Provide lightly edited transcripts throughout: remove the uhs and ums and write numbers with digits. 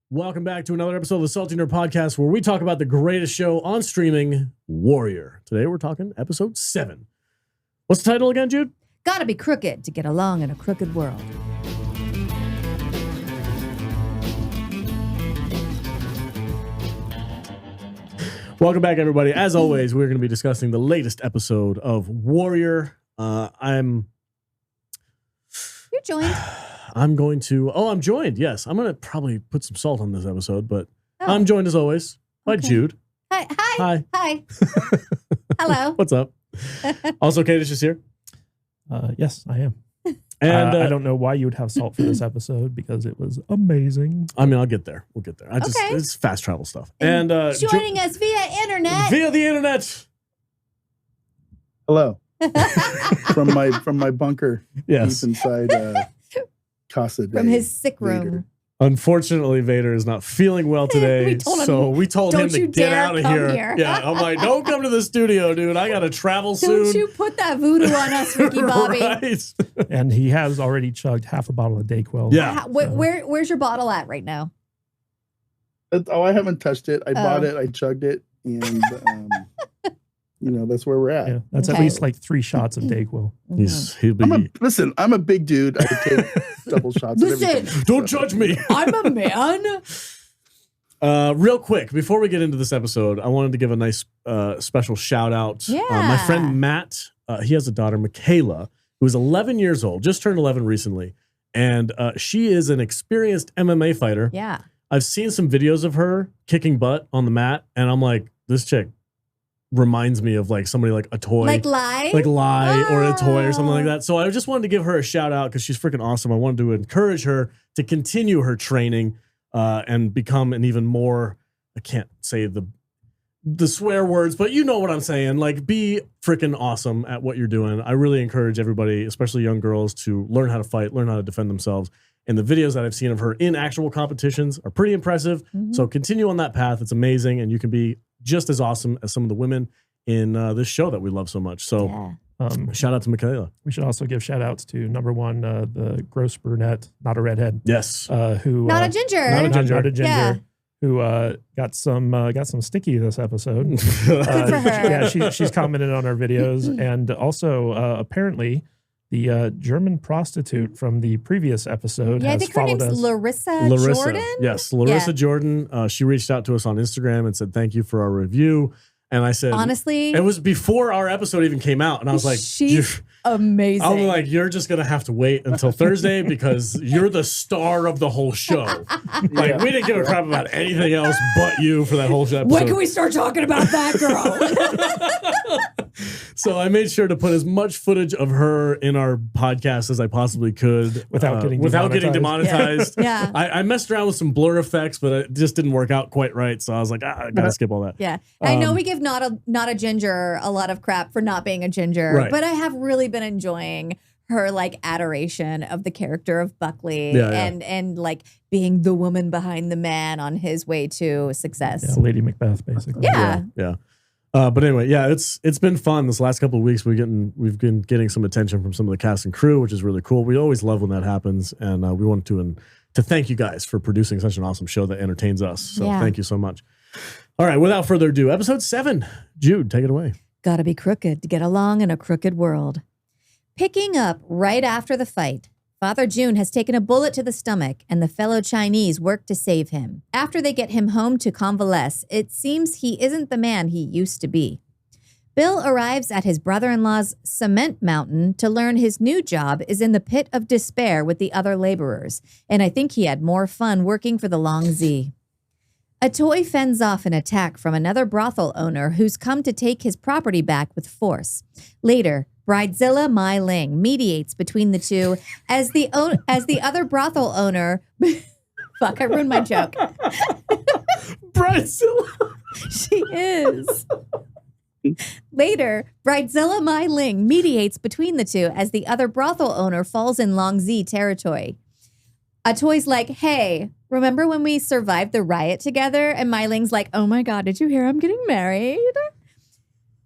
Welcome back to another episode of the Salty Nerd Podcast, where we talk about the greatest show on streaming, Warrior. Today we're talking episode 7. What's the title again, Jude? Gotta be crooked to get along in a crooked world. Welcome back, everybody. As always, we're going to be discussing the latest episode of Warrior. You're joined. I'm joined, yes. I'm going to probably put some salt on this episode, but I'm joined as always by Jude. Hi. Hello. What's up? Also, Kate is just here. Yes, I am. And I don't know why you would have salt for this episode because it was amazing. I mean, I'll get there. We'll get there. It's fast travel stuff. And joining us via internet. Via the internet. Hello. from my bunker. Yes. Deep inside Casa From his sick room. Vader. Unfortunately, Vader is not feeling well today, we told him to get out of here. Yeah, I'm like, don't come to the studio, dude. I got to travel soon. Don't you put that voodoo on us, Ricky Bobby. Right. And he has already chugged half a bottle of Dayquil. Yeah. Where's your bottle at right now? Oh, I haven't touched it. I bought it. I chugged it. And, that's where we're at. Yeah, that's at least like 3 shots of Dayquil. I'm a big dude. I take double shots of everything. Don't judge me. I'm a man. Real quick, before we get into this episode, I wanted to give a nice special shout out. Yeah. My friend Matt, he has a daughter, Michaela, who is 11 years old, just turned 11 recently. And she is an experienced MMA fighter. Yeah. I've seen some videos of her kicking butt on the mat, and I'm like, this chick reminds me of like somebody like a toy. Like Lie? Like Lie or a toy or something like that. So I just wanted to give her a shout out because she's freaking awesome. I wanted to encourage her to continue her training and become an even more, I can't say the swear words, but you know what I'm saying. Like, be freaking awesome at what you're doing. I really encourage everybody, especially young girls, to learn how to fight, learn how to defend themselves. And the videos that I've seen of her in actual competitions are pretty impressive. Mm-hmm. So continue on that path. It's amazing. And you can be just as awesome as some of the women in this show that we love so much. So shout out to Michaela. We should also give shout outs to number one, the gross brunette, not a redhead. Yes. Who not a ginger. Not a ginger. Yeah. Who got some sticky this episode. Good for her. Yeah, she's commented on our videos. And also apparently the German prostitute from the previous episode has I think her followed name's us. Larissa Jordan? Yes, Larissa Jordan. She reached out to us on Instagram and said, thank you for our review. And I said, honestly, it was before our episode even came out. And I was like, she's amazing. I was like, you're just going to have to wait until Thursday because you're the star of the whole show. Like, we didn't give a crap about anything else but you for that whole episode. When can we start talking about that girl? So I made sure to put as much footage of her in our podcast as I possibly could without getting demonetized. Yeah. I messed around with some blur effects, but it just didn't work out quite right. So I was like, I gotta skip all that. Yeah. I know we give not a ginger a lot of crap for not being a ginger, right. But I have really been enjoying her like adoration of the character of Buckley and like being the woman behind the man on his way to success. Yeah, Lady Macbeth, basically. Yeah. But anyway, it's been fun this last couple of weeks. We've been getting some attention from some of the cast and crew, which is really cool. We always love when that happens, and we wanted to thank you guys for producing such an awesome show that entertains us. So thank you so much. All right, without further ado, episode 7. Jude, take it away. Gotta be crooked to get along in a crooked world. Picking up right after the fight, Father June has taken a bullet to the stomach, and the fellow Chinese work to save him. After they get him home to convalesce, it seems he isn't the man he used to be. Bill arrives at his brother-in-law's cement mountain to learn his new job is in the pit of despair with the other laborers, and I think he had more fun working for the Long Z. A toy fends off an attack from another brothel owner who's come to take his property back with force. Later, Bridezilla Mai Ling mediates between the two as the other brothel owner. Fuck, I ruined my joke. Bridezilla. She is. Later, Bridezilla Mai Ling mediates between the two as the other brothel owner falls in Long Z territory. A toy's like, hey, remember when we survived the riot together? And Mai Ling's like, oh my God, did you hear I'm getting married?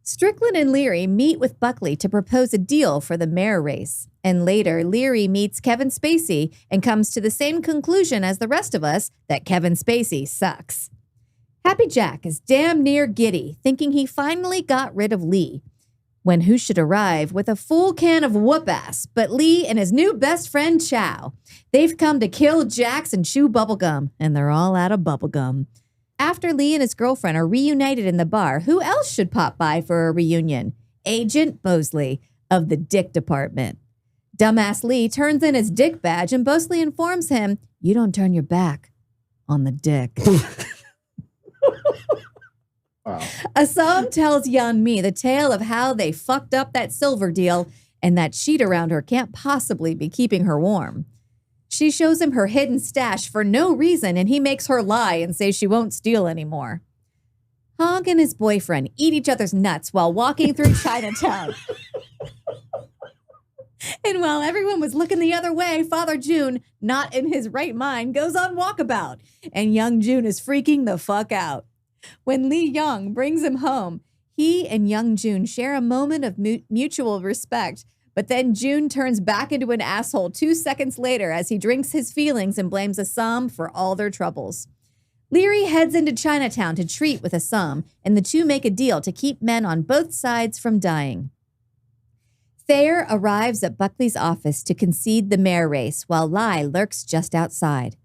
Strickland and Leary meet with Buckley to propose a deal for the mayor race. And later, Leary meets Kevin Spacey and comes to the same conclusion as the rest of us that Kevin Spacey sucks. Happy Jack is damn near giddy, thinking he finally got rid of Lee, when who should arrive with a full can of whoop-ass but Lee and his new best friend Chow. They've come to kill Jax and chew bubblegum, and they're all out of bubblegum. After Lee and his girlfriend are reunited in the bar, who else should pop by for a reunion? Agent Bosley of the Dick Department. Dumbass Lee turns in his dick badge and Bosley informs him, "You don't turn your back on the dick." Wow. Ah Sahm tells Yeon Mi the tale of how they fucked up that silver deal and that sheet around her can't possibly be keeping her warm. She shows him her hidden stash for no reason, and he makes her lie and say she won't steal anymore. Hong and his boyfriend eat each other's nuts while walking through Chinatown. And while everyone was looking the other way, Father June, not in his right mind, goes on walkabout, and young June is freaking the fuck out. When Lee Young brings him home, he and young June share a moment of mutual respect, but then June turns back into an asshole 2 seconds later as he drinks his feelings and blames Ah Sahm for all their troubles. Leary heads into Chinatown to treat with Ah Sahm, and the two make a deal to keep men on both sides from dying. Thayer arrives at Buckley's office to concede the mayor race, while Lai lurks just outside.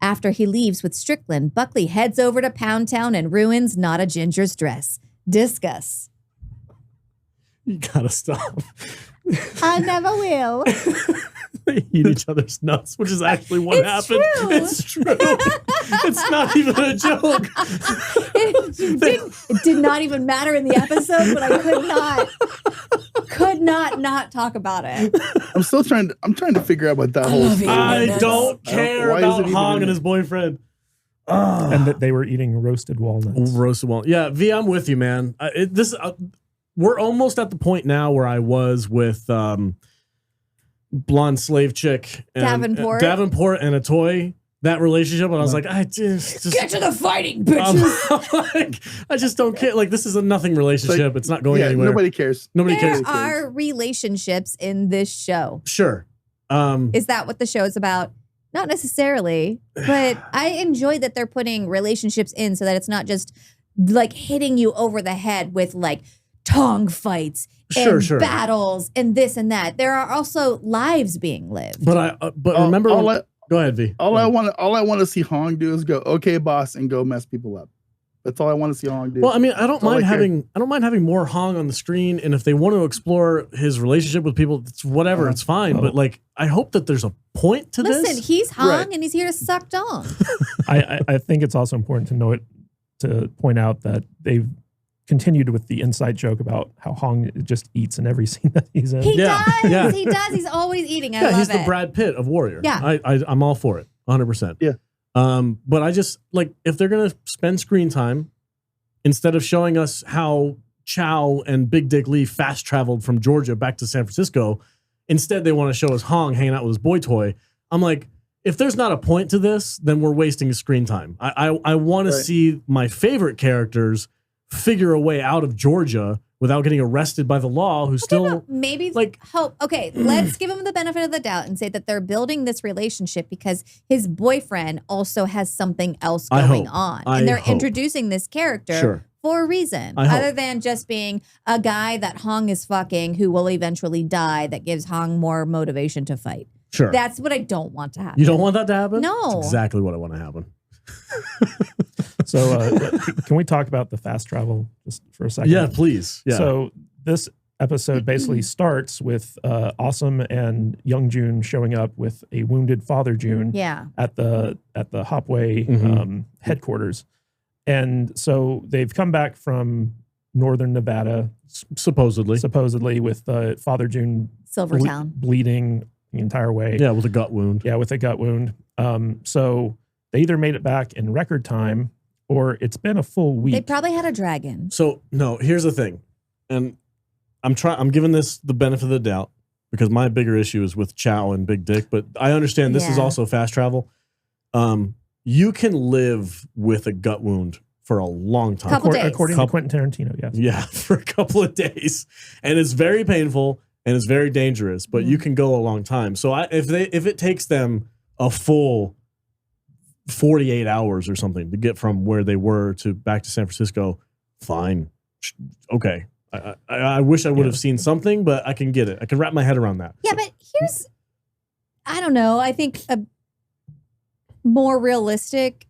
After he leaves with Strickland, Buckley heads over to Pound Town and ruins Not a Ginger's dress. Discuss. You gotta stop. I never will. They eat each other's nuts, which is actually what happened. True. It's true. It's not even a joke. It did not even matter in the episode, but I could not talk about it. I'm trying to figure out what that whole love scene eating I nuts. don't care Why is it about even Hong in and it? his boyfriend. And that they were eating roasted walnuts. Roasted walnut. Yeah, V, I'm with you, man. We're almost at the point now where I was with blonde slave chick and Davenport and a toy. That relationship, and I was like, I just Get to the fighting, bitches. like, I just don't care. Like, this is a nothing relationship. It's not going anywhere. Nobody cares. Nobody There cares. are relationships in this show. Sure. Is that what the show is about? Not necessarily, but I enjoy that they're putting relationships in so that it's not just like hitting you over the head with like tongue fights and battles and this and that. There are also lives being lived. But remember, go ahead, V. All I want to see Hong do is go, "Okay, boss," and go mess people up. That's all I want to see Hong do. Well, I mean, I don't mind having more Hong on the screen, and if they want to explore his relationship with people, it's whatever, it's fine. But like, I hope that there's a point to this. Listen, he's Hong and he's here to suck dong. I think it's also important to point out that they've continued with the inside joke about how Hong just eats in every scene that he's in. He does. He does. He's always eating. I love he's it. the Brad Pitt of Warrior. Yeah. I'm all for it, 100%. Yeah. But I just like, if they're gonna spend screen time, instead of showing us how Chow and Big Dick Lee fast traveled from Georgia back to San Francisco, instead they want to show us Hong hanging out with his boy toy. I'm like, if there's not a point to this, then we're wasting screen time. I want to see my favorite characters figure a way out of Georgia without getting arrested by the law, who's still maybe like hope. Okay, let's give him the benefit of the doubt and say that they're building this relationship because his boyfriend also has something else going on. And they're introducing this character for a reason, other than just being a guy that Hong is fucking who will eventually die that gives Hong more motivation to fight. Sure. That's what I don't want to happen. You don't want that to happen? No. That's exactly what I want to happen. So can we talk about the fast travel just for a second? Yeah, please. Yeah. So this episode basically starts with Ah Sahm and Young June showing up with a wounded Father June at the Hopway headquarters. And so they've come back from northern Nevada, supposedly with Father June Silvertown bleeding the entire way. Yeah, with a gut wound. Yeah, with a gut wound. So they either made it back in record time or it's been a full week. They probably had a dragon. So no, here's the thing. And I'm giving this the benefit of the doubt because my bigger issue is with Chow and Big Dick, but I understand this is also fast travel. You can live with a gut wound for a long time. According to Quentin Tarantino, yes. Yeah, for a couple of days. And it's very painful. and it's very dangerous, but you can go a long time. So if it takes them a full 48 hours or something to get from where they were to back to San Francisco, fine. Okay. I wish I would have seen something, but I can get it. I can wrap my head around that. Yeah, but here's, I don't know, I think a more realistic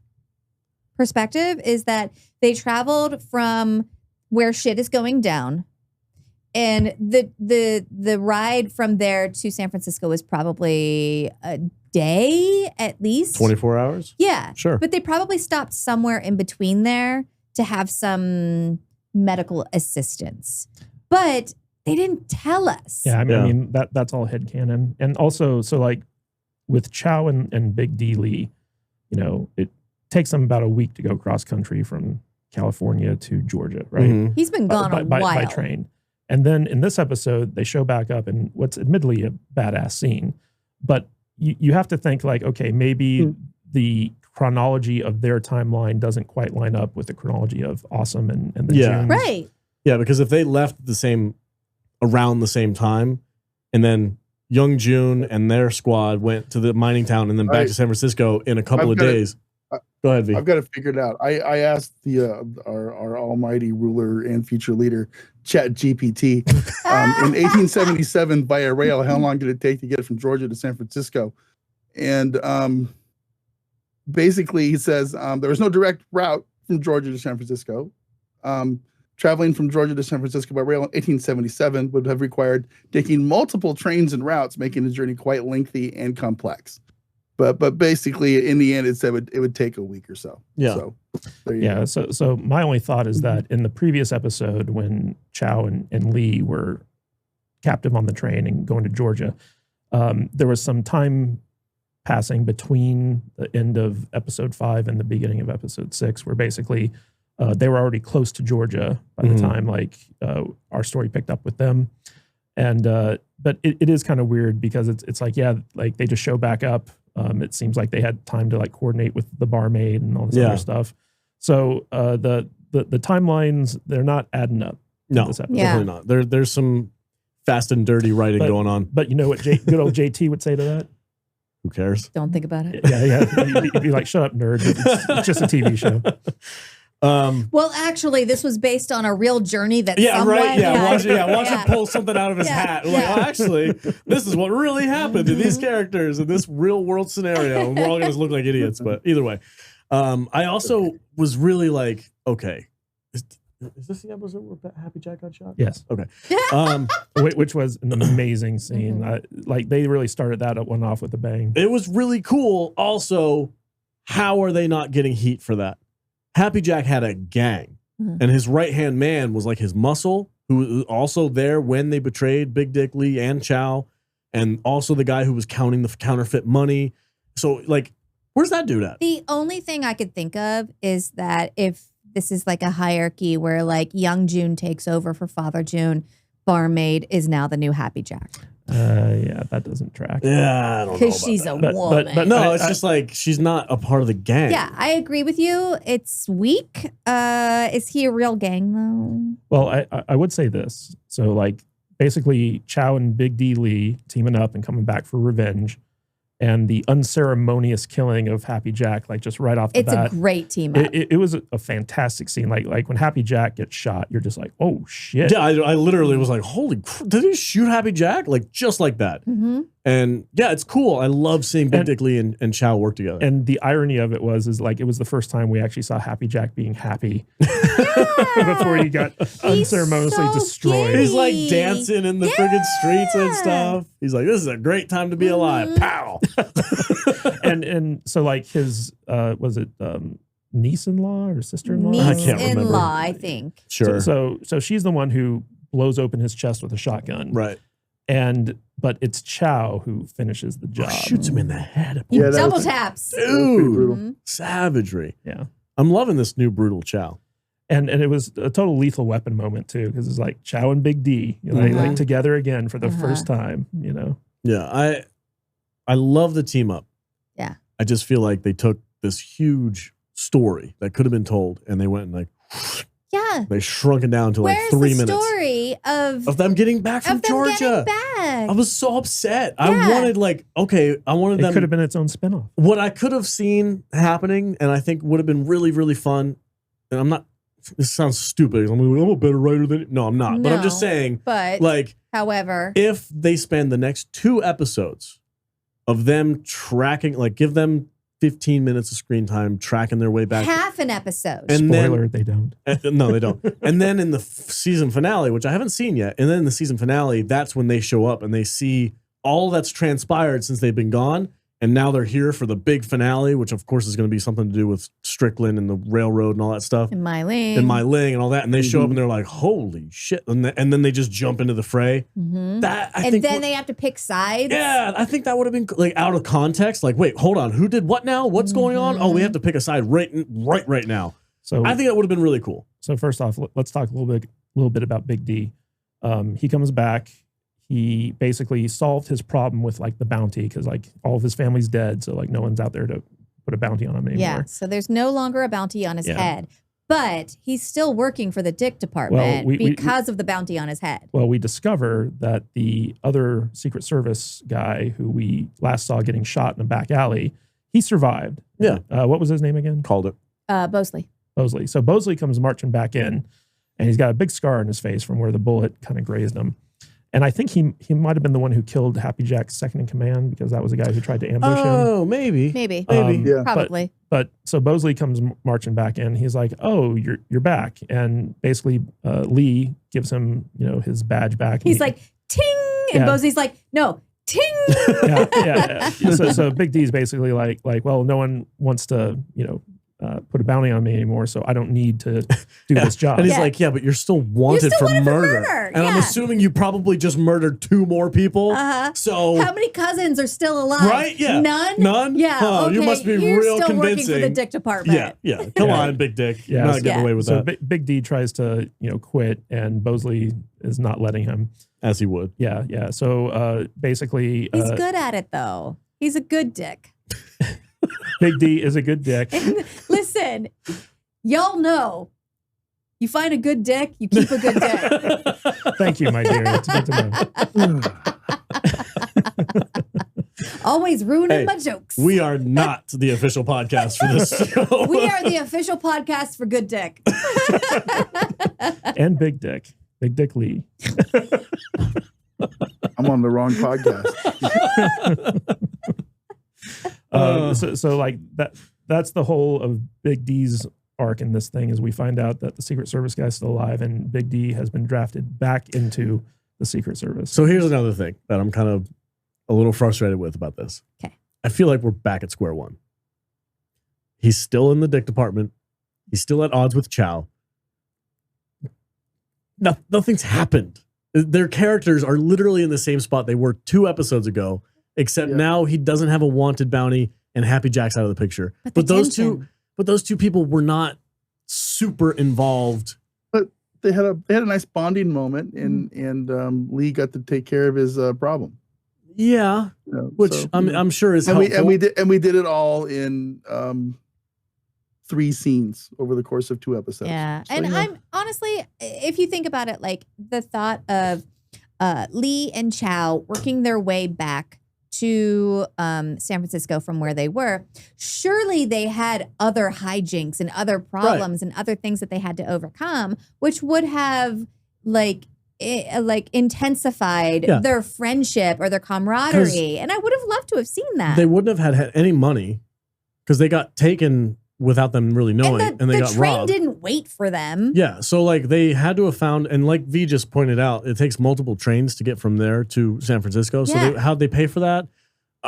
perspective is that they traveled from where shit is going down, and the ride from there to San Francisco is probably a day at least. 24 hours? Yeah. Sure. But they probably stopped somewhere in between there to have some medical assistance. But they didn't tell us. Yeah, I mean that's all headcanon. And also, so like with Chow and Big D Lee, you know, it takes them about a week to go cross country from California to Georgia, right? Mm-hmm. He's been gone a while. By train. And then in this episode, they show back up in what's admittedly a badass scene. But you have to think like, okay, maybe the chronology of their timeline doesn't quite line up with the chronology of Awesome and the Junes. Right. Yeah, because if they left around the same time, and then Young June and their squad went to the mining town and then back to San Francisco in a couple of days. Go ahead, V. I've got to figure it out. I asked our almighty ruler and future leader, Chat GPT, in 1877 via rail, how long did it take to get from Georgia to San Francisco? And basically, he says there was no direct route from Georgia to San Francisco. Traveling from Georgia to San Francisco by rail in 1877 would have required taking multiple trains and routes, making the journey quite lengthy and complex. But basically, in the end, it said it would take a week or so. Yeah. So there you go. So my only thought is that in the previous episode, when Chow and Lee were captive on the train and going to Georgia, there was some time passing between the end of episode 5 and the beginning of episode 6, where basically they were already close to Georgia by the time our story picked up with them. And but it is kind of weird because it's like, yeah, like they just show back up. It seems like they had time to like coordinate with the barmaid and all this other stuff. So the timelines, they're not adding up. No, definitely not. There's some fast and dirty writing going on. But you know what good old JT would say to that? Who cares? Don't think about it. Yeah. He'd be like, shut up, nerd. It's just a TV show. Well, actually, this was based on a real journey that Watch him pull something out of his hat. Like, oh, actually, this is what really happened to these characters in this real world scenario. And we're all going to look like idiots. But either way, I also was really like, okay, is this the episode where Happy Jack got shot? Yes. Okay. Which was an amazing scene. Like they really started that one off with a bang. It was really cool. Also, how are they not getting heat for that? Happy Jack had a gang, and his right-hand man was like his muscle, who was also there when they betrayed Big Dick Lee and Chow, and also the guy who was counting the counterfeit money. So, like, where's that dude at? The only thing I could think of is that if this is like a hierarchy where like Young June takes over for Father June, barmaid is now the new Happy Jack. Yeah, that doesn't track. Yeah, I don't know. Because she's a woman. But no, it's just like she's not a part of the gang. Yeah, I agree with you. It's weak. Is he a real gang though? Well, I would say this. So like basically Chow and Big D Lee teaming up and coming back for revenge, and the unceremonious killing of Happy Jack, like just right off the bat. It's a great team up. It was a fantastic scene. Like when Happy Jack gets shot, you're just like, oh shit. Yeah, I literally was like, holy crap, did he shoot Happy Jack? Like just like that. And yeah, it's cool. I love seeing Big Dick Lee and Chow work together. And the irony of it is like, it was the first time we actually saw Happy Jack being happy before he got unceremoniously destroyed. Giddy. He's like dancing in the friggin' streets and stuff. He's like, this is a great time to be alive. Pow. and so like his, was it niece-in-law or sister-in-law? I can't remember. Niece-in-law, I think. Sure. So she's the one who blows open his chest with a shotgun. Right. But it's Chow who finishes the job. Shoots him in the head. He double taps. Dude, savagery. Yeah. I'm loving this new brutal Chow. And it was a total Lethal Weapon moment too, because it's like Chow and Big D, you know, like together again for the first time, you know. Yeah, I love the team up. Yeah. I just feel like they took this huge story that could have been told and they went and like Yeah. They shrunk it down to like Where's 3 the minutes. story of them getting back from Georgia. I was so upset. I wanted I wanted them. It could have been its own spinoff. What I could have seen happening, and I think would have been really, really fun, and I'm not, this sounds stupid. I'm a better writer than, no, I'm not. But I'm just saying, however, if they spend the next 2 episodes of them tracking, give them 15 minutes of screen time tracking their way back. Half an episode. And Spoiler, they don't. No, they don't. And then in the season finale, which I haven't seen yet, and then in the season finale, that's when they show up and they see all that's transpired since they've been gone. And now they're here for the big finale, which of course is going to be something to do with Strickland and the railroad and all that stuff. And Mai Ling. And all that. And they show up and they're like, holy shit. And then they just jump into the fray. Mm-hmm. Then they have to pick sides. Yeah, I think that would have been out of context. Wait, hold on. Who did what now? What's going on? Oh, we have to pick a side right now. So I think that would have been really cool. So first off, let's talk a little bit about Big D. He comes back. He basically solved his problem with the bounty because all of his family's dead. So no one's out there to put a bounty on him anymore. Yeah. So there's no longer a bounty on his head, but he's still working for the Dick Department because of the bounty on his head. Well, we discover that the other Secret Service guy who we last saw getting shot in a back alley, he survived. Yeah. What was his name again? Called it. Bosley. So Bosley comes marching back in, and he's got a big scar on his face from where the bullet kind of grazed him. And I think he might have been the one who killed Happy Jack's second in command because that was the guy who tried to ambush him. Oh, maybe. Yeah. Probably. But so Bosley comes marching back in. He's like, "Oh, you're back," and basically Lee gives him his badge back. He's like, "Ting," and Bosley's like, "No, ting." Yeah. So Big D's basically like, well, no one wants to put a bounty on me anymore, so I don't need to do this job. And he's like, but you're still wanted for murder. And I'm assuming you probably just murdered 2 more people. So how many cousins are still alive? Right? Yeah. None? Yeah. Oh, you must be You're real still convincing. Working for the Dick Department. Yeah. Come on, Big Dick. You're not getting away with that. Big D tries to quit, and Bosley is not letting him. As he would. Yeah. So basically, he's good at it though. He's a good dick. Big D is a good dick. Listen, y'all know, you find a good dick, you keep a good dick. Thank you, my dear. It's good to know. Always ruining my jokes. We are not the official podcast for this show. We are the official podcast for Good Dick. And Big Dick. Big Dick Lee. I'm on the wrong podcast. That's the whole of Big D's arc in this thing is we find out that the Secret Service guy's still alive and Big D has been drafted back into the Secret Service. So here's another thing that I'm kind of a little frustrated with about this. Okay. I feel like we're back at square one. He's still in the Dick Department. He's still at odds with Chow. Nothing's happened. Their characters are literally in the same spot they were 2 episodes ago, except now he doesn't have a wanted bounty and Happy Jack's out of the picture. But those two people were not super involved. But they had a nice bonding moment, and Lee got to take care of his problem. Yeah, I'm sure is helpful. And we did it all in 3 scenes over the course of 2 episodes. Yeah, so, and I'm honestly, if you think about it, the thought of Lee and Chow working their way back to San Francisco from where they were, surely they had other hijinks and other problems and other things that they had to overcome, which would have intensified their friendship or their camaraderie. And I would have loved to have seen that. They wouldn't have had any money because they got taken without them really knowing, and they got the train robbed. Didn't wait for them. Yeah, so they had to have found, and like V just pointed out, it takes multiple trains to get from there to San Francisco. So how'd they pay for that?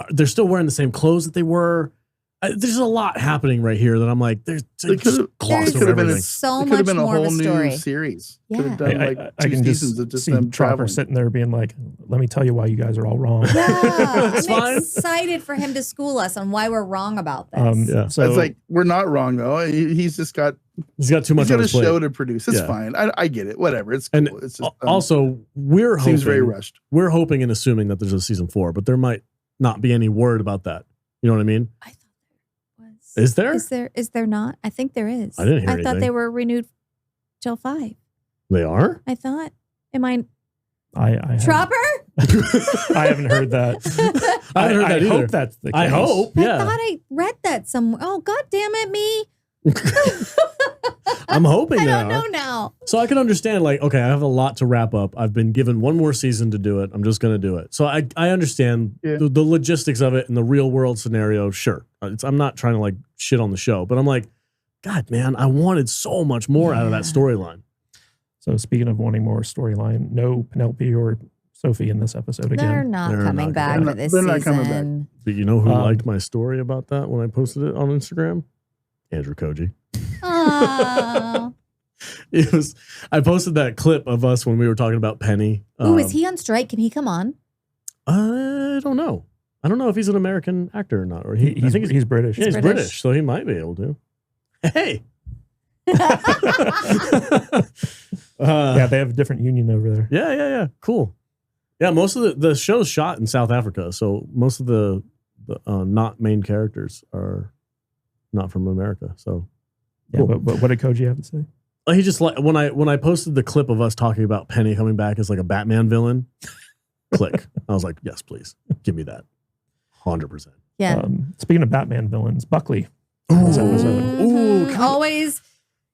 They're still wearing the same clothes that they were. There's a lot happening right here that I'm like, there's gloss over everything. So much more of a story. Series. Yeah. Could have done I can just see them Trapper sitting there being like, let me tell you why you guys are all wrong. Yeah, I'm excited for him to school us on why we're wrong about this. So it's we're not wrong though. He's got too much on his plate. He's got a show to produce. It's fine. I get it. Whatever. It's cool. And it's just, also we're hoping, seems very rushed. We're hoping and assuming that there's a season 4, but there might not be any word about that. You know what I mean? I thought there was. Is there? Is there not? I think there is. I didn't hear I thought they were renewed till 5. They are? I thought. Am I Tropper? I haven't heard that. I haven't heard that either. I hope that's the case. I hope, yeah. I thought I read that somewhere. Oh, God damn it, me. I'm hoping I they don't are. know now. So I can understand, like, okay, I have a lot to wrap up. I've been given one more season to do it. I'm just going to do it. So I understand the logistics of it in the real world scenario. Sure. I'm not trying to like shit on the show, but I'm like, God, man, I wanted so much more out of that storyline. So speaking of wanting more storyline, no Penelope or Sophie in this episode again. They're not coming back for this season. Not coming back. But you know who liked my story about that when I posted it on Instagram? Andrew Koji. Oh. I posted that clip of us when we were talking about Penny. Ooh, is he on strike? Can he come on? I don't know. I don't know if he's an American actor or not. Or I think he's British. Yeah, he's British, so he might be able to. Hey. Yeah, they have a different union over there. Yeah. Cool. Yeah, most of the show's shot in South Africa, so most of the not main characters are not from America. So, yeah. Cool. But what did Koji have to say? He just like when I posted the clip of us talking about Penny coming back as like a Batman villain. Click. I was like, yes, please give me that. 100%. Yeah. Speaking of Batman villains, Buckley. Ooh, always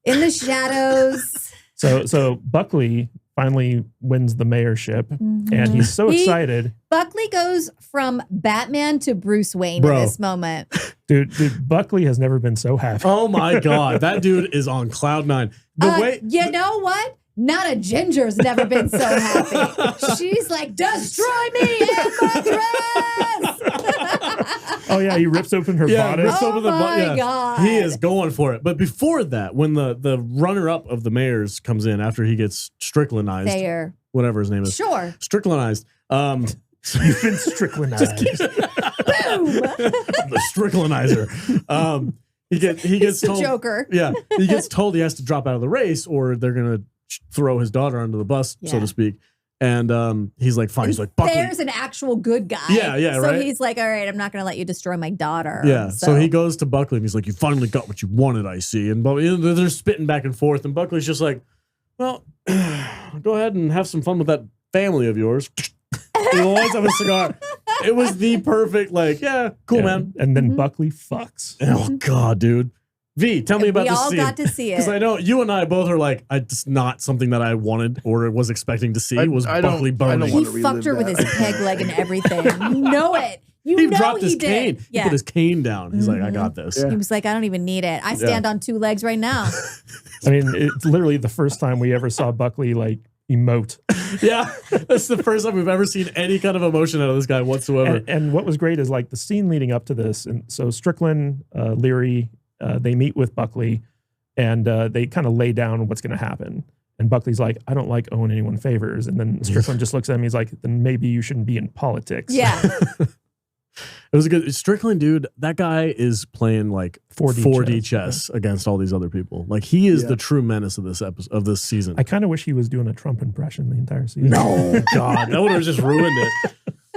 in the shadows. So Buckley finally wins the mayorship, and he's so excited. Buckley goes from Batman to Bruce Wayne in this moment. Dude, Buckley has never been so happy. Oh my God, that dude is on cloud 9. You know what? Not a ginger's never been so happy. She's like, destroy me in my dress. Oh yeah, he rips open her bodice. My God. He is going for it. But before that, when the runner-up of the mayor's comes in after he gets Stricklandized, whatever his name is. Sure. Stricklandized. You've been Stricklandized. Boom. The Stricklandizer. He gets told, Joker. Yeah, he gets told he has to drop out of the race or they're gonna throw his daughter under the bus, so to speak. And he's like, fine. He's like, Buckley. There's an actual good guy. Yeah, so right. So he's like, all right, I'm not going to let you destroy my daughter. Yeah. So he goes to Buckley and he's like, you finally got what you wanted, I see. And they're spitting back and forth. And Buckley's just like, well, go ahead and have some fun with that family of yours. He lights up a cigar. It was the perfect, like, yeah, cool, man. And then Buckley fucks. Oh, God, dude. V, tell me about this scene. We all got to see it. Because I know you and I both are like, it's not something that I wanted or was expecting to see was Buckley burning. He fucked her with his peg leg and everything. You know it. He dropped his cane. Yeah. He put his cane down. He's like, I got this. Yeah. He was like, I don't even need it. I stand on 2 legs right now. I mean, it's literally the first time we ever saw Buckley like emote. Yeah, that's the first time we've ever seen any kind of emotion out of this guy whatsoever. And what was great is like the scene leading up to this. And so Strickland, Leary, they meet with Buckley and they kind of lay down what's going to happen. And Buckley's like, I don't like owing anyone favors. And then Strickland just looks at him. He's like, then maybe you shouldn't be in politics. Yeah. It was a good Strickland, dude. That guy is playing like 4D chess against all these other people. Like he is the true menace of this episode of this season. I kind of wish he was doing a Trump impression the entire season. No, God, that would have just ruined it.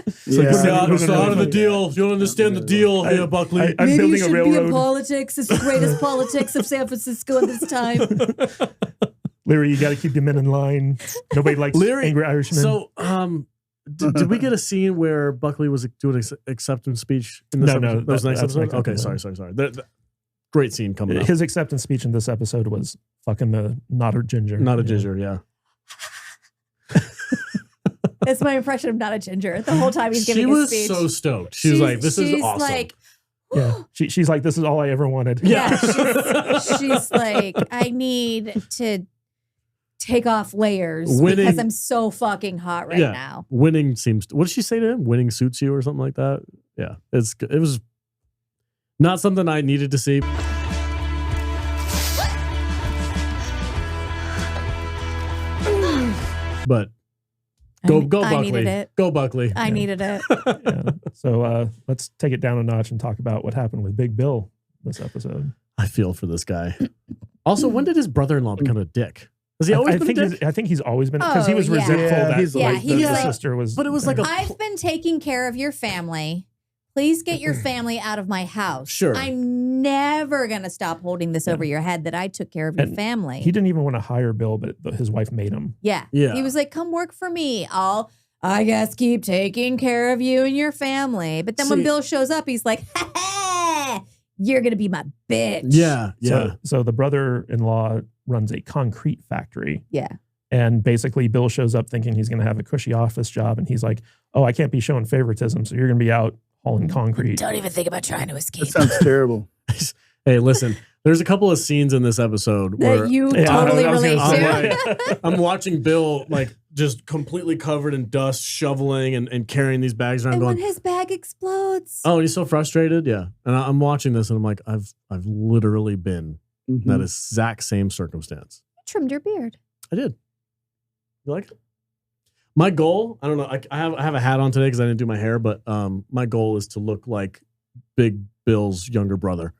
It's like, it's not of the deal. You don't understand the deal here, Buckley. I'm maybe building you a should railroad. be in politics. It's the greatest politics of San Francisco at this time. Leary, you got to keep your men in line. Nobody likes angry Irishmen. So, did we get a scene where Buckley was doing an acceptance speech in this episode? No, that was next episode? Okay, sorry. Great scene coming up. His acceptance speech in this episode was fucking the not a ginger. Not a ginger, yeah. That's my impression of not a ginger. The whole time he's giving his speech. She was so stoked. She was like, this is awesome. Like, yeah, she's like, this is all I ever wanted. Yeah, she's like, I need to take off layers because I'm so fucking hot right now. Winning seems, what did she say to him? Winning suits you or something like that? Yeah, it was not something I needed to see. But go Buckley. Go Buckley. I needed it. Yeah. So let's take it down a notch and talk about what happened with Big Bill this episode. I feel for this guy. Also, when did his brother-in-law become a dick? Has he always been a dick? I think he's always been, because he was resentful that the sister was. But it was like I've been taking care of your family. Please get your family out of my house. Sure. I'm never going to stop holding this over your head that I took care of your family. He didn't even want to hire Bill, but his wife made him. Yeah. He was like, come work for me. I guess keep taking care of you and your family. But then when Bill shows up, he's like, ha, you're going to be my bitch. Yeah. Yeah. So the brother-in-law runs a concrete factory. Yeah. And basically Bill shows up thinking he's going to have a cushy office job. And he's like, oh, I can't be showing favoritism. So you're going to be out hauling concrete. Don't even think about trying to escape. That sounds terrible. Hey, listen, there's a couple of scenes in this episode where that you totally relate to. I'm watching Bill like just completely covered in dust, shoveling and carrying these bags around. And going, when his bag explodes. oh, he's so frustrated. Yeah. And I'm watching this and I'm like, I've literally been in that exact same circumstance. You trimmed your beard. I did. You like it? My goal, I don't know. I have a hat on today because I didn't do my hair, but my goal is to look like Big Bill's younger brother.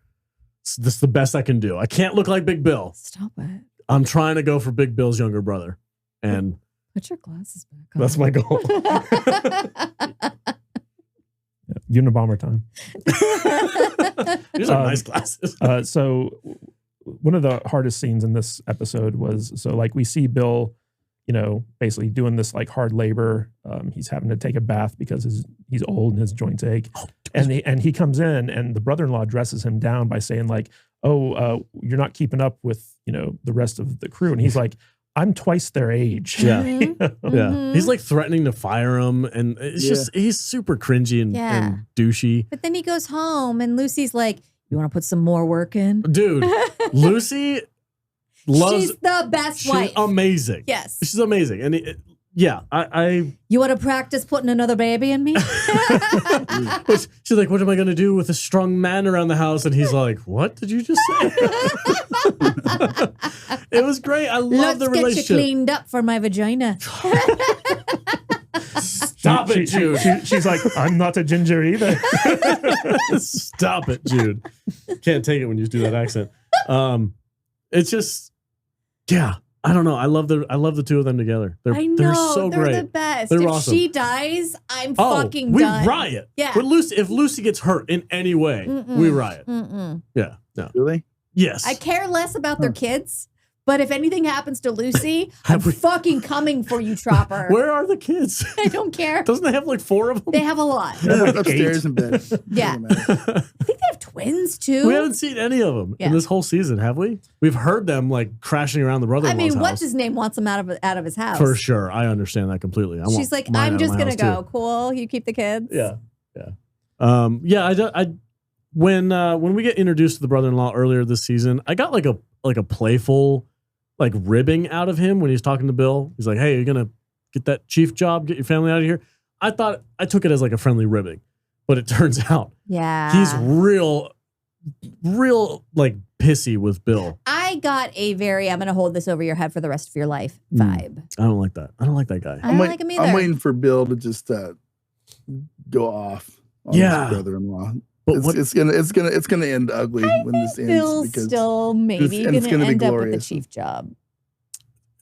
This is the best I can do. I can't look like Big Bill. Stop it. I'm trying to go for Big Bill's younger brother. And put your glasses back on. That's my goal. Unabomber time. These are nice glasses. So one of the hardest scenes in this episode was, like we see Bill, basically doing this like hard labor. He's having to take a bath because he's old and his joints ache. And he comes in and the brother-in-law dresses him down by saying like, oh, you're not keeping up with, the rest of the crew. And he's like, I'm twice their age. Yeah. Yeah. He's like threatening to fire him. And it's just, he's super cringy and douchey. But then he goes home and Lucy's like, you want to put some more work in? Dude, Lucy loves. She's the best wife. She's amazing. Yes. She's amazing. And I You want to practice putting another baby in me? She's like, what am I going to do with a strong man around the house? And he's like, what did you just say? It was great. I love the relationship. Let's get you cleaned up for my vagina. Stop it, Jude. She's like, I'm not a ginger either. Stop it, Jude. Can't take it when you do that accent. It's just, I don't know. I love the two of them together. They're so great. They're the best. They're if awesome. she dies, I'm fucking we done. Riot. Yeah. If Lucy gets hurt in any way, we riot. Yeah. No. Really? Yes. I care less about their kids, but if anything happens to Lucy, I'm fucking coming for you, Chopper. Where are the kids? I don't care. Doesn't they have like 4 of them? They have a lot. Upstairs in bed. Yeah. I think they have twins too. We haven't seen any of them in this whole season, have we? We've heard them like crashing around the brother-in-law's house. What's his name wants him out of his house. For sure. I understand that completely. She's like, I'm just going to go. Too. Cool. You keep the kids. Yeah. Yeah. When we get introduced to the brother-in-law earlier this season, I got like a playful like ribbing out of him when he's talking to Bill. He's like, hey, you're going to get that chief job, get your family out of here. I took it as like a friendly ribbing, but it turns out he's real like pissy with Bill. I got a very, I'm going to hold this over your head for the rest of your life vibe. I don't like that. I don't like that guy. I don't like him either. I'm waiting for Bill to just go off on his brother-in-law. But it's gonna end ugly when this ends. Bill's still maybe gonna end up with the chief job.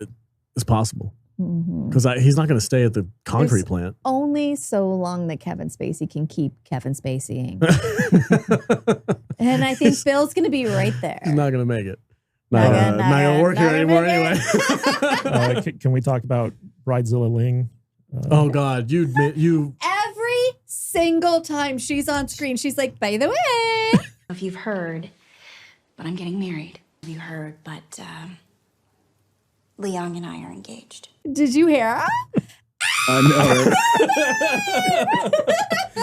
It's possible because he's not gonna stay at the concrete plant. Only so long that Kevin Spacey can keep Kevin Spaceying, and I think Bill's gonna be right there. He's not gonna make it. Not gonna work here anymore anyway. Can we talk about Bridezilla Ling? Oh God, you every single time she's on screen, she's like, by the way. If you've heard, but I'm getting married. You heard, but Leon and I are engaged. Did you hear her? I know.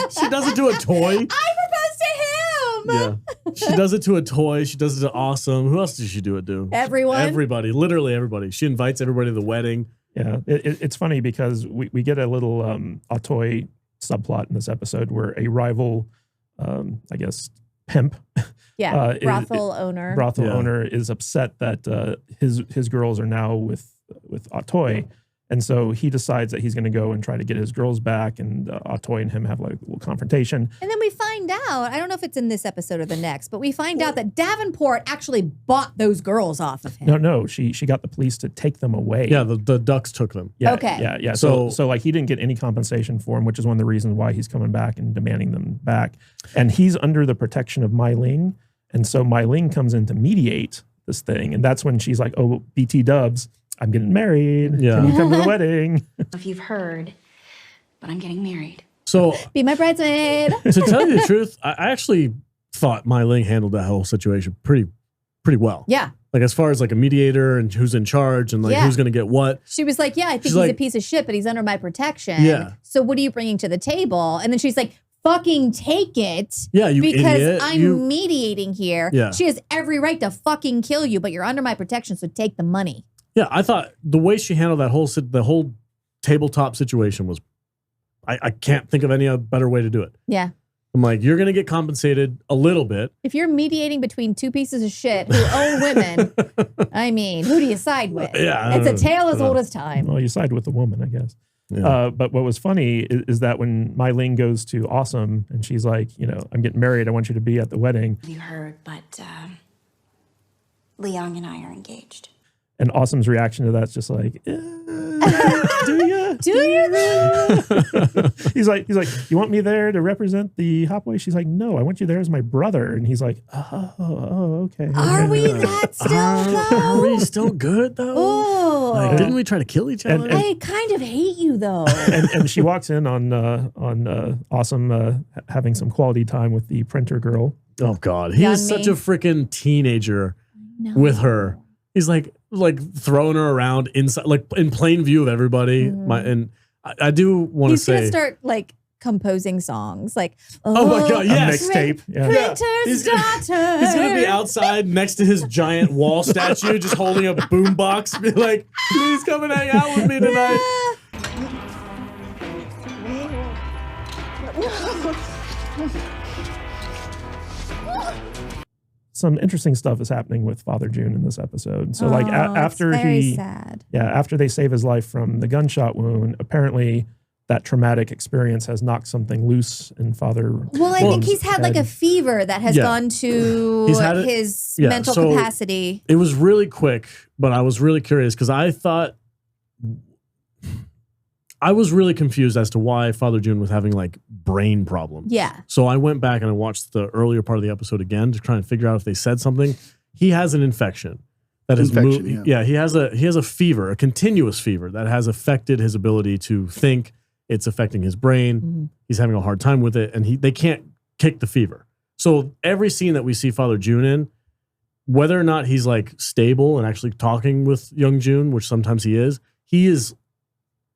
She does it to a toy. I proposed to him. Yeah. She does it to a toy. She does it to Awesome. Who else does she do it to? Everyone. Everybody. Literally everybody. She invites everybody to the wedding. Yeah. It's funny because we get a little Atoy subplot in this episode where a rival, I guess, pimp. Yeah, brothel owner is upset that his girls are now with Atoy. And so he decides that he's going to go and try to get his girls back, and Atoy and him have like a little confrontation. And then we find out, I don't know if it's in this episode or the next, but we find out that Davenport actually bought those girls off of him. No, she got the police to take them away. Yeah, the Ducks took them. Yeah, okay. Yeah. So like he didn't get any compensation for them, which is one of the reasons why he's coming back and demanding them back. And he's under the protection of Mai Ling. And so Mai Ling comes in to mediate this thing. And that's when she's like, oh, BT dubs, I'm getting married. Yeah. Can you come to the wedding? If you've heard, but I'm getting married. So Be my bridesmaid. to tell you the truth, I actually thought Mai Ling handled that whole situation pretty well. Yeah. Like as far as like a mediator and who's in charge and like who's going to get what. She was like, yeah, I think She's he's like, a piece of shit, but he's under my protection. Yeah. So what are you bringing to the table? And then she's like, fucking take it. Yeah, you because idiot. I'm mediating here. Yeah. She has every right to fucking kill you, but you're under my protection, so take the money. Yeah, I thought the way she handled that the whole tabletop situation was, I can't think of any better way to do it. Yeah. I'm like, you're going to get compensated a little bit. If you're mediating between two pieces of shit who own women, I mean, who do you side with? Yeah, It's a tale as old as time. Well, you side with the woman, I guess. Yeah. But what was funny is that when Mai Ling goes to Awesome and she's like, I'm getting married. I want you to be at the wedding. You heard, but Leong and I are engaged. And Awesome's reaction to that's just like, do you? Do you though? He's like, you want me there to represent the Hopway? She's like, no, I want you there as my brother. And he's like, oh, okay. Are we that still though? Are we still good though? Oh. Like, didn't we try to kill each other? I kind of hate you though. and she walks in on Awesome having some quality time with the printer girl. Oh God, he is such a freaking teenager with her. He's like throwing her around inside, like in plain view of everybody. I do want to say he's gonna start like composing songs, like oh my God, yes, mixtape. Yeah. Printer's daughter. He's gonna be outside next to his giant wall statue, just holding a boombox, be like, "Please come and hang out with me tonight." Some interesting stuff is happening with Father June in this episode. So like after sad. after they save his life from the gunshot wound, apparently that traumatic experience has knocked something loose in Father. Well, I think he's had like a fever that has gone to his mental capacity. It was really quick, but I was really curious because I was really confused as to why Father June was having like brain problems. Yeah. So I went back and I watched the earlier part of the episode again to try and figure out if they said something. He has an infection that has moved. Yeah, he has a fever, a continuous fever that has affected his ability to think. It's affecting his brain. Mm-hmm. He's having a hard time with it, and they can't kick the fever. So every scene that we see Father June in, whether or not he's like stable and actually talking with young June, which sometimes he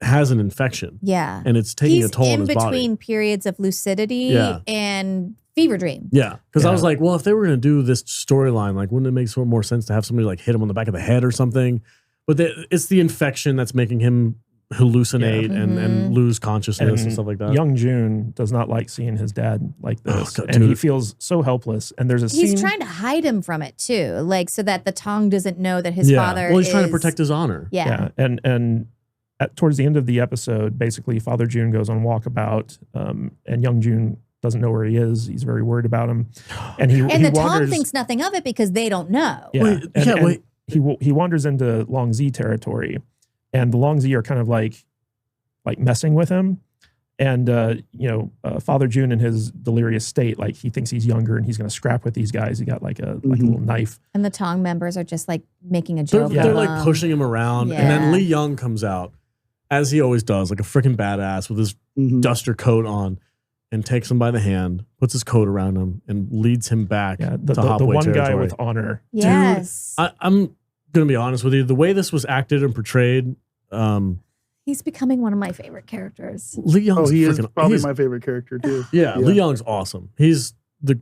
has an infection. Yeah. And it's taking a toll on his body. He's in between periods of lucidity and fever dream. Yeah. Because I was like, well, if they were going to do this storyline, like, wouldn't it make more sense to have somebody like hit him on the back of the head or something? But it's the infection that's making him hallucinate and lose consciousness and stuff like that. Young June does not like seeing his dad like this. And he feels so helpless. And there's a scene. He's trying to hide him from it too. Like, so that the Tong doesn't know that his father Well, he's trying to protect his honor. Yeah. And towards the end of the episode, basically, Father June goes on walkabout, and young June doesn't know where he is. He's very worried about him, and the Tong thinks nothing of it because they don't know. Yeah, wait. He wanders into Long Z territory, and the Long Z are kind of like messing with him. And Father June in his delirious state, like he thinks he's younger and he's going to scrap with these guys. He got like a little knife. And the Tong members are just like making a joke. They're like pushing him around, and then Lee Young comes out, as he always does, like a freaking badass with his duster coat on, and takes him by the hand, puts his coat around him, and leads him back to Hopway the one territory. guy with honor. Yes. Dude, I'm going to be honest with you. The way this was acted and portrayed, he's becoming one of my favorite characters. Lee Young's is probably my favorite character too. Yeah, Lee Young's awesome. He's the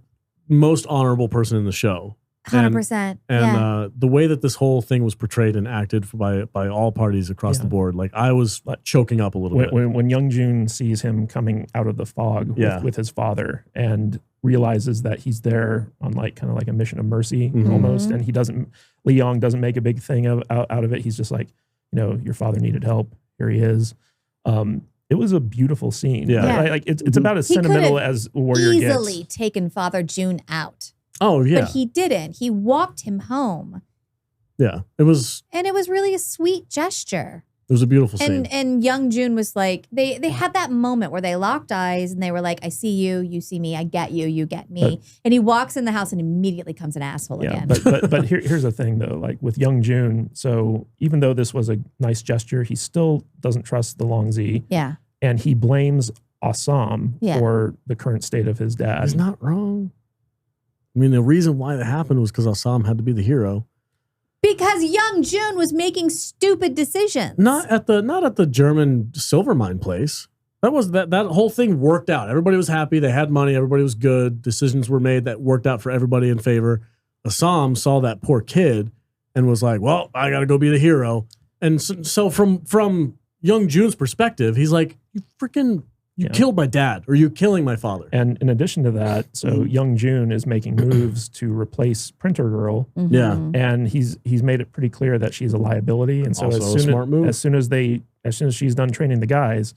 most honorable person in the show. 100%. And the way that this whole thing was portrayed and acted by all parties across the board, like I was choking up a little bit. When young June sees him coming out of the fog with his father and realizes that he's there on like kind of like a mission of mercy almost, and Lee Young doesn't make a big thing out of it. He's just like, your father needed help. Here he is. It was a beautiful scene. Yeah. Like it's about as sentimental as Warrior gets. Easily taken Father June out. Oh, yeah. But he didn't. He walked him home. Yeah. It was really a sweet gesture. was a beautiful scene. And Young Jun was like, they had that moment where they locked eyes and they were like, I see you, you see me, I get you, you get me. And he walks in the house and immediately becomes an asshole again. But here's the thing though, like with Young Jun, so even though this was a nice gesture, he still doesn't trust the Longzi. Yeah. And he blames Ah Sahm for the current state of his dad. He's not wrong. I mean, the reason why that happened was because Ah Sahm had to be the hero. Because Young Jun was making stupid decisions. Not at the German silver mine place. That whole thing worked out. Everybody was happy. They had money. Everybody was good. Decisions were made that worked out for everybody in favor. Ah Sahm saw that poor kid and was like, well, I got to go be the hero. And so from Young Jun's perspective, he's like, you killed my dad, or you're killing my father. And in addition to that, so Young Jun is making moves to replace Printer Girl. Mm-hmm. Yeah. And he's made it pretty clear that she's a liability. And so Also as soon as she's done training the guys,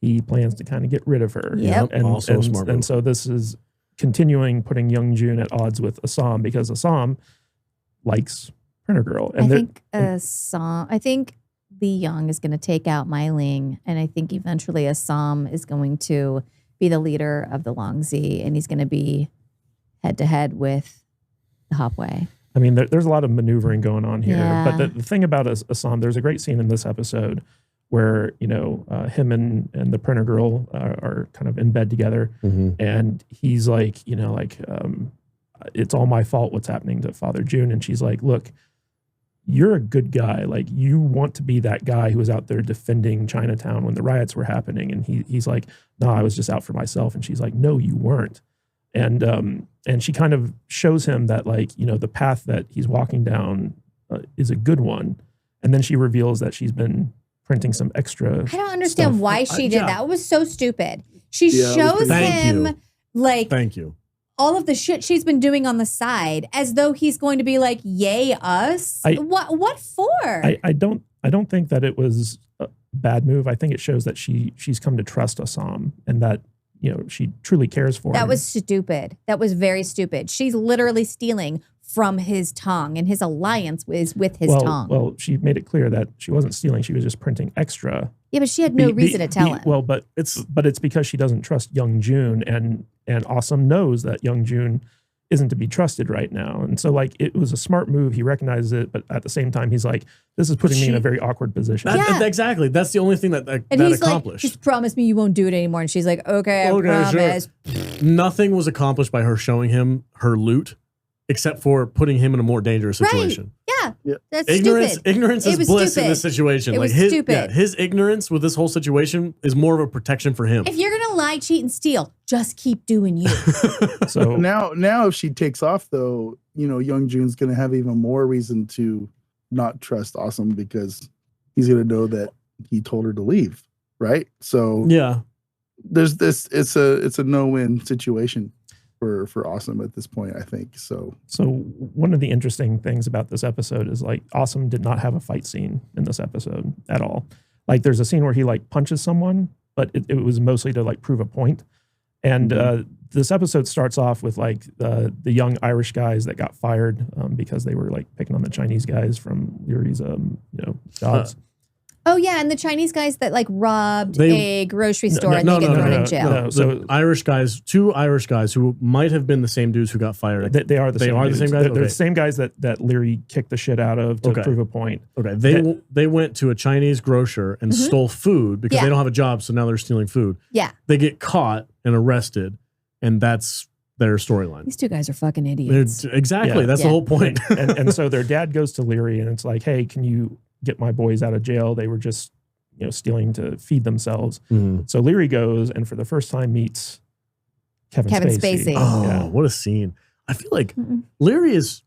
he plans to kind of get rid of her. Yep. And Also a smart move. And so this is continuing putting Young Jun at odds with Ah Sahm, because Ah Sahm likes Printer Girl. And I think Li Yang is going to take out Mai Ling, and I think eventually Ah Sahm is going to be the leader of the Longzi, and he's going to be head to head with the Hopway. I mean, there's a lot of maneuvering going on here. Yeah. But the thing about Ah Sahm, there's a great scene in this episode where, him and the Printer Girl are kind of in bed together. Mm-hmm. And he's like, it's all my fault what's happening to Father June. And she's like, look, you're a good guy. Like, you want to be that guy who was out there defending Chinatown when the riots were happening. And he's like, no, I was just out for myself. And she's like, no, you weren't. And she kind of shows him that, like, the path that he's walking down is a good one. And then she reveals that she's been printing some extra. I don't understand stuff. why she did that. It was so stupid. She Yeah, shows him Thank you. all of the shit she's been doing on the side as though he's going to be like, yay, us. What for? I don't think that it was a bad move. I think it shows that she's come to trust Ah Sahm, and that she truly cares for him. That was stupid. That was very stupid. She's literally stealing from his tongue, and his alliance is with his tongue. Well, she made it clear that she wasn't stealing. She was just printing extra. Yeah, but she had no reason to tell him. Well, but it's because she doesn't trust Young Jun, and Ah Sahm knows that Young Jun isn't to be trusted right now. And so, like, it was a smart move. He recognizes it, but at the same time, he's like, this is putting me in a very awkward position. Exactly. That's the only thing that he's accomplished. Like, just promise me you won't do it anymore. And she's like, okay, I promise. Sure. Nothing was accomplished by her showing him her loot, except for putting him in a more dangerous situation. Right. Yeah. That's Ignorance stupid. is bliss in this situation. It was stupid. Yeah, his ignorance with this whole situation is more of a protection for him. If you're going to lie, cheat, and steal, just keep doing you. So now if she takes off, though, Young Jun's going to have even more reason to not trust Ah Sahm, because he's going to know that he told her to leave, right? So yeah, there's this. It's a no-win situation for Ah Sahm at this point, I think. So one of the interesting things about this episode is, like, Ah Sahm did not have a fight scene in this episode at all. Like, there's a scene where he, like, punches someone, but it was mostly to, like, prove a point. And this episode starts off with, like, the young Irish guys that got fired because they were, like, picking on the Chinese guys from Leary's jobs. Oh, yeah, and the Chinese guys that, like, robbed a grocery store and they get thrown in jail. No, so Irish guys, two Irish guys who might have been the same dudes who got fired. They are the same guys. They're the same guys that Leary kicked the shit out of to prove a point. Okay, they went to a Chinese grocer and stole food because they don't have a job, so now they're stealing food. Yeah. They get caught and arrested, and that's their storyline. These two guys are fucking idiots. Exactly, that's the whole point. and so their dad goes to Leary, and it's like, hey, can you get my boys out of jail? They were just stealing to feed themselves. Mm-hmm. So Leary goes and for the first time meets Kevin Spacey. Oh, what a scene. I feel like Leary he's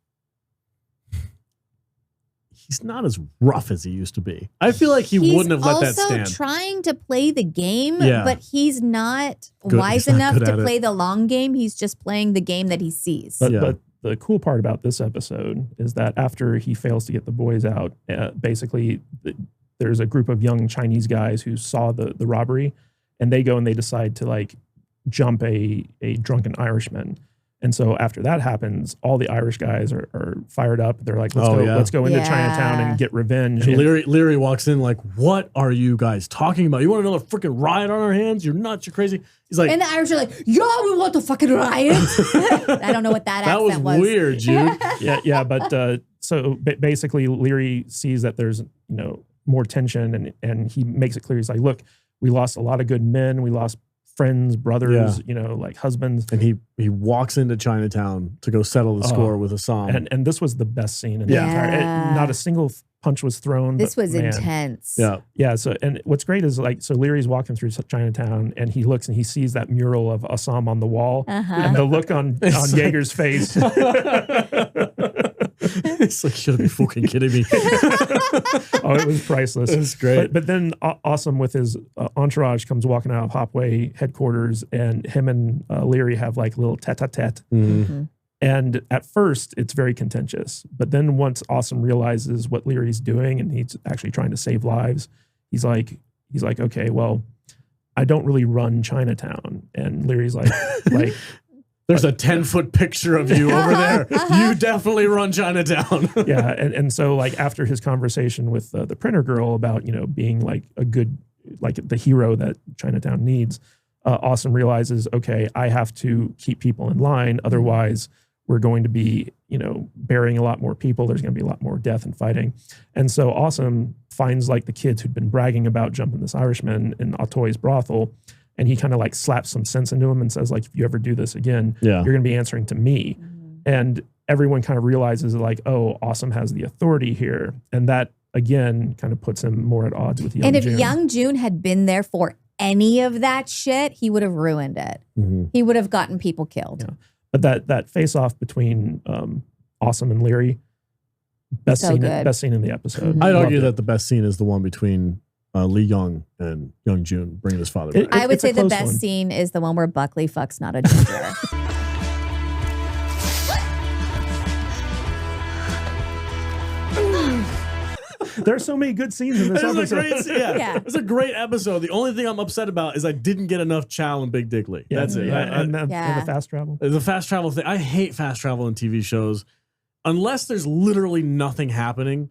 not as rough as he used to be. I feel like he wouldn't have let that stand. He's also trying to play the game, but he's not wise enough to play the long game. He's just playing the game that he sees. But the cool part about this episode is that after he fails to get the boys out, basically there's a group of young Chinese guys who saw the robbery, and they go and they decide to, like, jump a drunken Irishman. And so after that happens, all the Irish guys are fired up. They're like, let's go into Chinatown and get revenge. And Leary walks in like, what are you guys talking about? You want another freaking riot on our hands? You're nuts. You're crazy. He's like, and the Irish are like, yeah, we want the fucking riot. I don't know what that accent was. That was weird, dude. yeah. But so basically Leary sees that there's, more tension and he makes it clear. He's like, look, we lost a lot of good men. We lost friends, brothers, like husbands. And he walks into Chinatown to go settle the score with Assam. And this was the best scene in the entire. Not a single punch was thrown. This was intense. Yeah. So, and what's great is so Leary's walking through Chinatown and he looks and he sees that mural of Assam on the wall, and the look on Yeager's face. It's like, should be fucking kidding me. Oh, it was priceless. It was great. But then Awesome with his entourage comes walking out of Hopway headquarters, and him and Leary have like a little tete-a-tete. Mm-hmm. And at first, it's very contentious. But then once Awesome realizes what Leary's doing and he's actually trying to save lives, he's like, okay, well, I don't really run Chinatown. And Leary's like, there's a 10-foot picture of you over there. You definitely run Chinatown. Yeah, and so like after his conversation with the printer girl about being like a good, like the hero that Chinatown needs, Awesome realizes, okay, I have to keep people in line, otherwise we're going to be burying a lot more people. There's going to be a lot more death and fighting, and so Awesome finds like the kids who'd been bragging about jumping this Irishman in Autoy's brothel. And he kind of like slaps some sense into him and says, like, if you ever do this again, you're going to be answering to me. And everyone kind of realizes like, oh, Awesome has the authority here. And that, again, kind of puts him more at odds with Young June. And if Young June had been there for any of that shit, he would have ruined it. Mm-hmm. He would have gotten people killed. Yeah. But that face-off between Awesome and Leary, best scene in the episode. I'd argue that the best scene is the one between Lee Young and Young June bringing his father back. I would say the best scene is the one where Buckley fucks Not a Ginger. There's so many good scenes in this episode. It's a great episode. The only thing I'm upset about is I didn't get enough Chow and Big Diggly. That's it. And the fast travel. The fast travel thing. I hate fast travel in TV shows. Unless there's literally nothing happening,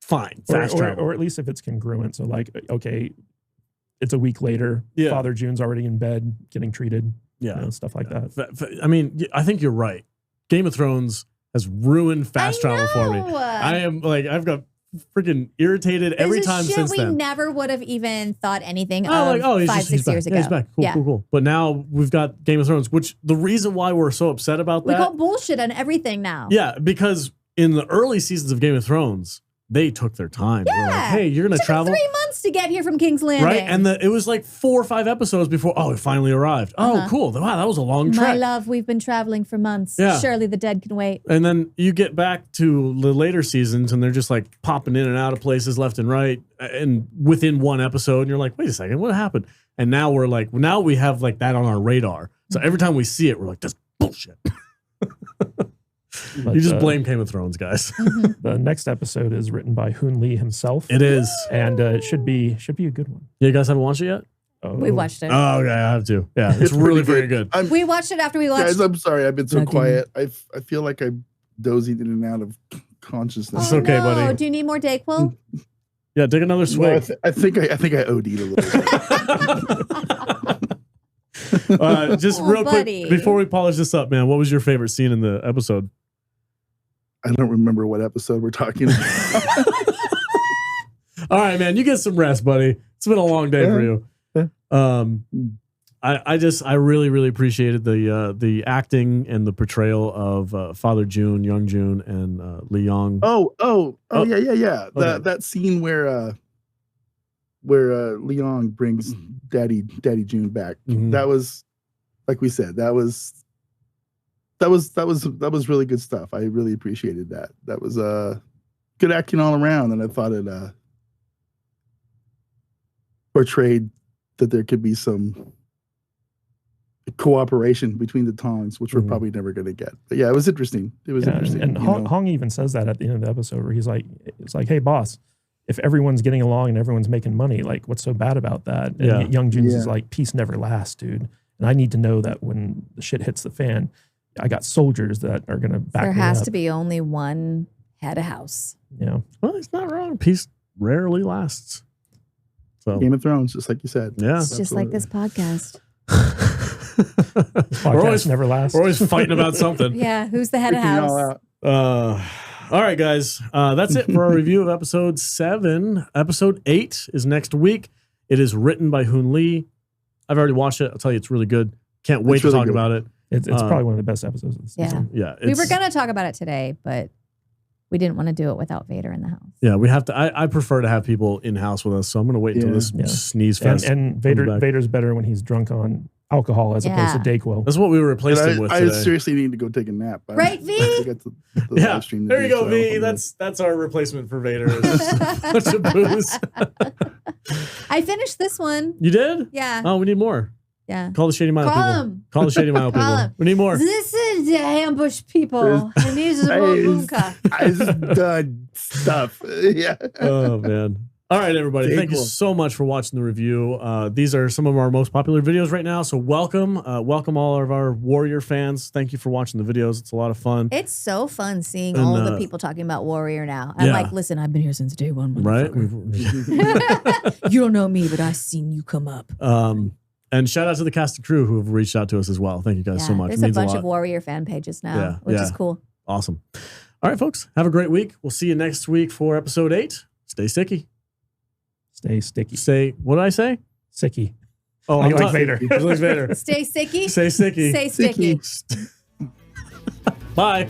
fine. Fast travel. Or at least if it's congruent. So like, okay, it's a week later. Father June's already in bed getting treated. Stuff like that. I mean, I think you're right. Game of Thrones has ruined fast travel for me. I am like, I've got freaking irritated every time since then. We never would have even thought anything of 5-6 years ago. Yeah, he's back. Cool. But now we've got Game of Thrones, which the reason why we're so upset about that. We call bullshit on everything now. Yeah, because in the early seasons of Game of Thrones, they took their time. Yeah. They were like, hey, you're going to travel 3 months to get here from King's Landing. Right? And it was like 4 or 5 episodes before, it finally arrived. Oh, cool. Wow, that was a long trek. My love, we've been traveling for months. Yeah. Surely the dead can wait. And then you get back to the later seasons and they're just like popping in and out of places left and right and within one episode. And you're like, wait a second, what happened? And now we have like that on our radar. So every time we see it, we're like, that's bullshit. But, you just blame Game of Thrones, guys. The next episode is written by Hoon Lee himself. It is. And it should be a good one. You guys haven't watched it yet? We watched it. Oh, okay, I have to. Yeah, it's really very good. We watched it after we watched. Guys, I'm sorry, I've been so quiet. I feel like I'm dozing in and out of consciousness. It's okay, buddy. Do you need more Dayquil? Yeah, take another swig. No, I think I OD'd a little bit. Just real quick before we polish this up, man, what was your favorite scene in the episode? I don't remember what episode we're talking about. All right, man, you get some rest, buddy. It's been a long day for you. I really, really appreciated the acting and the portrayal of Father June, Young June, and Lee Young. Yeah. Okay. That scene where Leon brings Daddy June back. Mm-hmm. That was, like we said, that was really good stuff. I really appreciated that. That was good acting all around, and I thought it portrayed that there could be some cooperation between the Tongs, which we're probably never going to get. But yeah, it was interesting. It was interesting. And Hong even says that at the end of the episode, where he's like, it's like, hey, boss, if everyone's getting along and everyone's making money, like, what's so bad about that? And Young June's is like, peace never lasts, dude. And I need to know that when the shit hits the fan, I got soldiers that are going to back me up. There has to be only one head of house. Yeah. Well, it's not wrong. Peace rarely lasts. So Game of Thrones, just like you said. yeah. It's just like this podcast. Podcast never lasts. We're always fighting about something. Yeah, who's the head of Freaking all house? out. All right, guys. That's it for our review of episode 7. Episode 8 is next week. It is written by Hoon Lee. I've already watched it. I'll tell you, it's really good. Can't wait It's to really talk good. about it. It's probably one of the best episodes of the season. Yeah. We were going to talk about it today, but we didn't want to do it without Vader in the house. Yeah, we have to. I prefer to have people in house with us, so I'm going to wait until Yeah. this sneeze fest. And Vader's better when he's drunk on alcohol as opposed to Dayquil. That's what we replaced him with I today. seriously need to go take a nap. Right, V? I got the Yeah, live stream to there do, you go, so I V. don't wanna- That's our replacement for Vader. It's just a bunch of booze. I finished this one. You did? Yeah. Oh, we need more. Yeah. Call the Shady Mile Call people. him. Call the Shady Mile Call people. him. We need more. Listen to ambush people. And these are bunka. I just done stuff. Yeah. Oh man. All right, everybody. Very Thank you cool. so much for watching the review. These are some of our most popular videos right now. So welcome all of our Warrior fans. Thank you for watching the videos. It's a lot of fun. It's so fun seeing And, all the people talking about Warrior now. I'm yeah. like, listen, I've been here since day one. Right? motherfucker. You don't know me, but I've seen you come up. And shout out to the cast and crew who have reached out to us as well. Thank you guys so much. There's It a means bunch lot. of Warrior fan pages now, Yeah, which yeah. is cool. Awesome. All right, folks. Have a great week. We'll see you next week for episode 8. Stay sticky. Stay sticky. Say, what did I say? Sicky. Oh, I I'm like not- Vader. I like Vader. Stay sticky. Stay sticky. Stay sticky. Bye.